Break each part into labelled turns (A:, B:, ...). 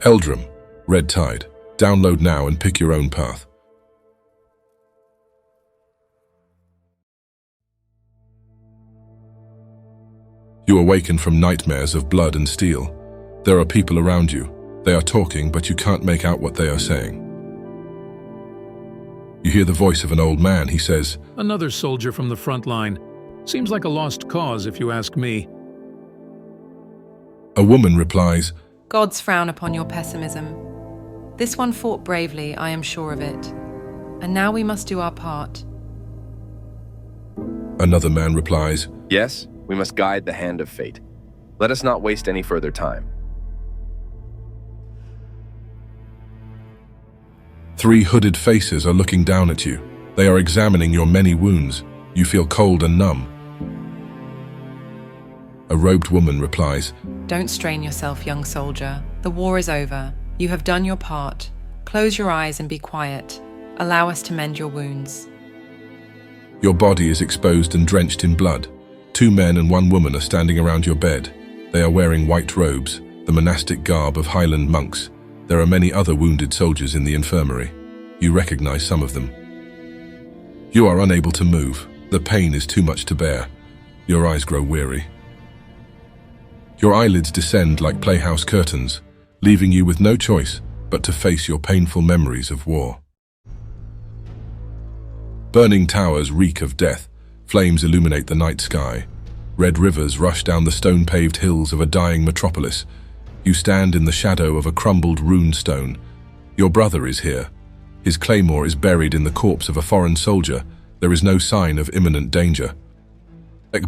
A: Eldrum, Red Tide. Download now and pick your own path. You awaken from nightmares of blood and steel. There are people around you. They are talking, but you can't make out what they are saying. You hear the voice of an old man. He says,
B: "Another soldier from the front line. Seems like a lost cause, if you ask me."
A: A woman replies,
C: "Gods frown upon your pessimism. This one fought bravely, I am sure of it. And now we must do our part."
A: Another man replies,
D: "Yes, we must guide the hand of fate. Let us not waste any further time."
A: 3 hooded faces are looking down at you. They are examining your many wounds. You feel cold and numb. A robed woman replies,
C: "Don't strain yourself, young soldier. The war is over. You have done your part. Close your eyes and be quiet. Allow us to mend your wounds."
A: Your body is exposed and drenched in blood. 2 men and 1 woman are standing around your bed. They are wearing white robes, the monastic garb of Highland monks. There are many other wounded soldiers in the infirmary. You recognize some of them. You are unable to move. The pain is too much to bear. Your eyes grow weary. Your eyelids descend like playhouse curtains, leaving you with no choice but to face your painful memories of war. Burning towers reek of death. Flames illuminate the night sky. Red rivers rush down the stone-paved hills of a dying metropolis. You stand in the shadow of a crumbled rune stone. Your brother is here. His claymore is buried in the corpse of a foreign soldier. There is no sign of imminent danger.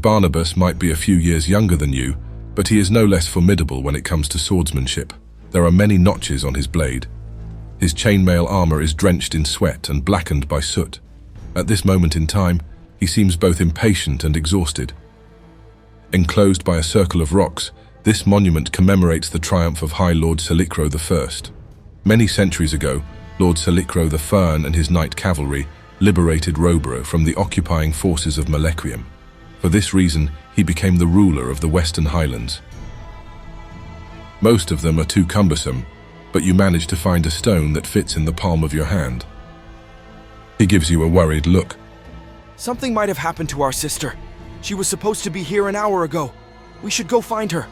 A: Barnabas might be a few years younger than you, but he is no less formidable when it comes to swordsmanship. There are many notches on his blade. His chainmail armor is drenched in sweat and blackened by soot. At this moment in time, he seems both impatient and exhausted. Enclosed by a circle of rocks, this monument commemorates the triumph of High Lord Salicro I. Many centuries ago, Lord Salicro the Fern and his knight cavalry liberated Roborough from the occupying forces of Malequium. For this reason, he became the ruler of the Western Highlands. Most of them are too cumbersome, but you manage to find a stone that fits in the palm of your hand. He gives you a worried look.
E: "Something might have happened to our sister. She was supposed to be here an hour ago. We should go find her."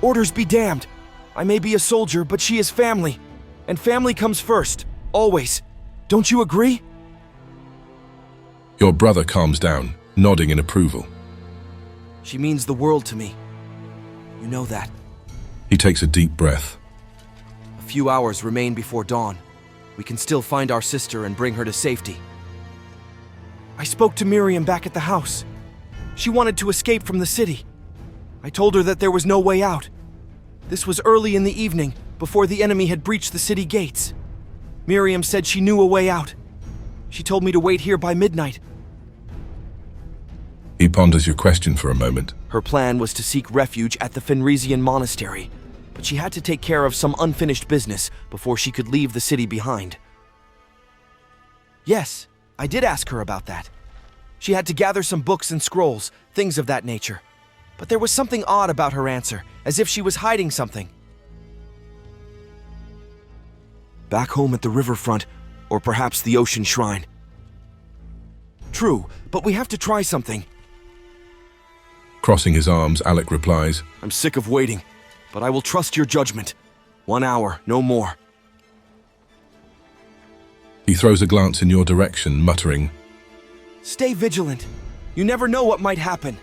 E: "Orders be damned. I may be a soldier, but she is family. And family comes first, always. Don't you agree?"
A: Your brother calms down, nodding in approval.
E: "She means the world to me. You know that."
A: He takes a deep breath.
E: "A few hours remain before dawn. We can still find our sister and bring her to safety." "I spoke to Miriam back at the house. She wanted to escape from the city. I told her that there was no way out. This was early in the evening, before the enemy had breached the city gates. Miriam said she knew a way out. She told me to wait here by midnight."
A: He ponders your question for a moment.
E: "Her plan was to seek refuge at the Fenrisian monastery, but she had to take care of some unfinished business before she could leave the city behind." "Yes, I did ask her about that. She had to gather some books and scrolls, things of that nature. But there was something odd about her answer, as if she was hiding something." "Back home at the riverfront, or perhaps the ocean shrine." "True, but we have to try something."
A: Crossing his arms, Alec replies,
E: "I'm sick of waiting, but I will trust your judgment. 1 hour, no more."
A: He throws a glance in your direction, muttering,
E: "Stay vigilant. You never know what might happen."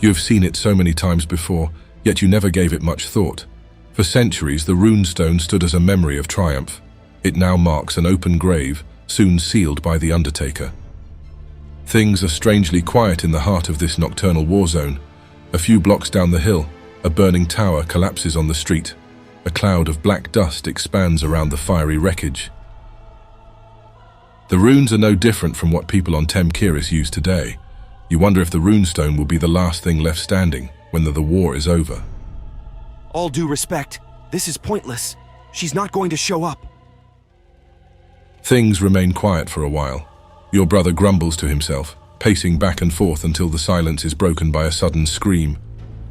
A: You have seen it so many times before, yet you never gave it much thought. For centuries, the runestone stood as a memory of triumph. It now marks an open grave, soon sealed by the Undertaker. Things are strangely quiet in the heart of this nocturnal war zone. A few blocks down the hill, a burning tower collapses on the street. A cloud of black dust expands around the fiery wreckage. The runes are no different from what people on Temkiris use today. You wonder if the runestone will be the last thing left standing when the war is over.
E: "All due respect, this is pointless. She's not going to show up."
A: Things remain quiet for a while. Your brother grumbles to himself, pacing back and forth until the silence is broken by a sudden scream.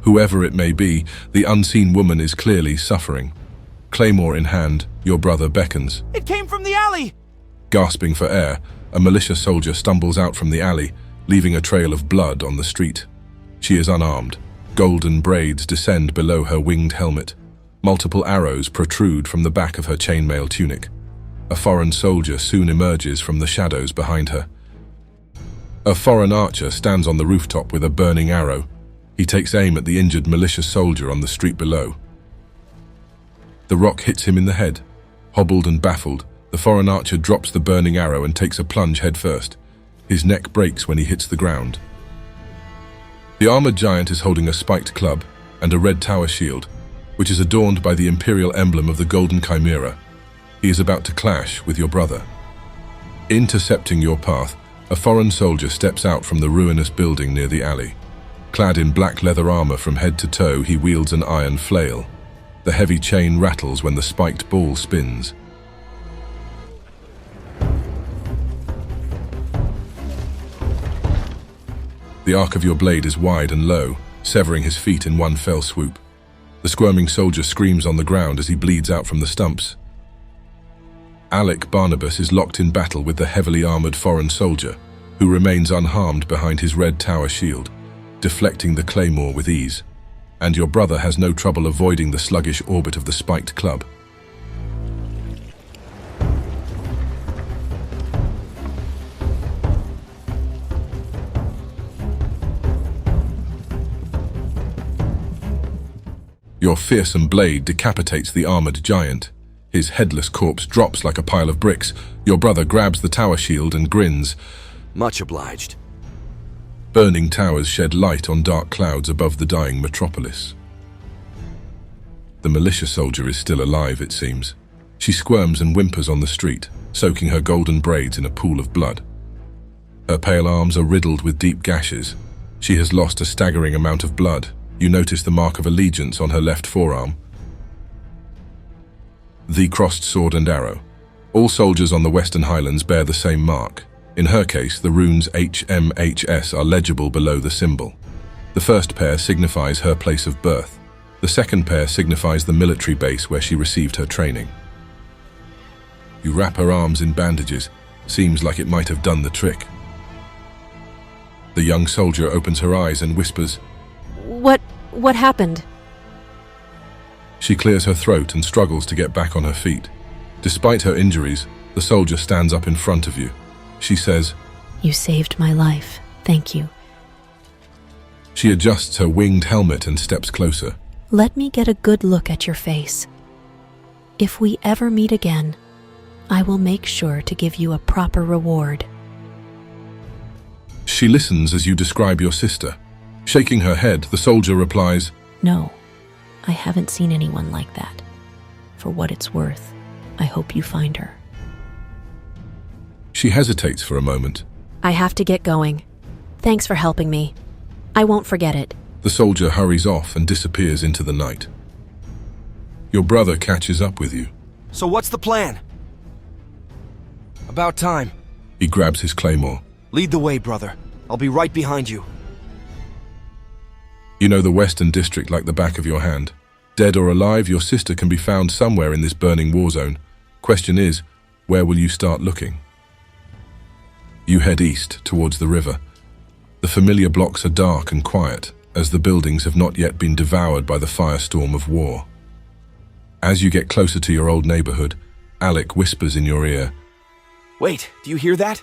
A: Whoever it may be, the unseen woman is clearly suffering. Claymore in hand, your brother beckons.
E: It came from the alley!
A: Gasping for air, a militia soldier stumbles out from the alley, leaving a trail of blood on the street. She is unarmed. Golden braids descend below her winged helmet. Multiple arrows protrude from the back of her chainmail tunic. A foreign soldier soon emerges from the shadows behind her. A foreign archer stands on the rooftop with a burning arrow. He takes aim at the injured militia soldier on the street below. The rock hits him in the head. Hobbled and baffled, the foreign archer drops the burning arrow and takes a plunge headfirst. His neck breaks when he hits the ground. The armored giant is holding a spiked club and a red tower shield, which is adorned by the imperial emblem of the Golden Chimera. He is about to clash with your brother. Intercepting your path, a foreign soldier steps out from the ruinous building near the alley. Clad in black leather armor from head to toe, he wields an iron flail. The heavy chain rattles when the spiked ball spins. The arc of your blade is wide and low, severing his feet in one fell swoop. The squirming soldier screams on the ground as he bleeds out from the stumps. Alec Barnabas is locked in battle with the heavily armored foreign soldier, who remains unharmed behind his red tower shield, deflecting the claymore with ease. And your brother has no trouble avoiding the sluggish orbit of the spiked club. Your fearsome blade decapitates the armored giant. His headless corpse drops like a pile of bricks. Your brother grabs the tower shield and grins.
E: Much obliged.
A: Burning towers shed light on dark clouds above the dying metropolis. The militia soldier is still alive, it seems. She squirms and whimpers on the street, soaking her golden braids in a pool of blood. Her pale arms are riddled with deep gashes. She has lost a staggering amount of blood. You notice the mark of allegiance on her left forearm. The crossed sword and arrow. All soldiers on the Western Highlands bear the same mark. In her case, the runes HMHS are legible below the symbol. The first pair signifies her place of birth. The second pair signifies the military base where she received her training. You wrap her arms in bandages. Seems like it might have done the trick. The young soldier opens her eyes and whispers,
F: What happened?
A: She clears her throat and struggles to get back on her feet. Despite her injuries, the soldier stands up in front of you. She says,
F: You saved my life. Thank you.
A: She adjusts her winged helmet and steps closer.
F: Let me get a good look at your face. If we ever meet again, I will make sure to give you a proper reward.
A: She listens as you describe your sister. Shaking her head, the soldier replies,
F: No, I haven't seen anyone like that. For what it's worth, I hope you find her.
A: She hesitates for a moment.
F: I have to get going. Thanks for helping me. I won't forget it.
A: The soldier hurries off and disappears into the night. Your brother catches up with you.
E: So what's the plan? About time.
A: He grabs his claymore.
E: Lead the way, brother. I'll be right behind you.
A: You know the Western District like the back of your hand. Dead or alive, your sister can be found somewhere in this burning war zone. Question is, where will you start looking? You head east, towards the river. The familiar blocks are dark and quiet, as the buildings have not yet been devoured by the firestorm of war. As you get closer to your old neighborhood, Alec whispers in your ear,
E: Wait, do you hear that?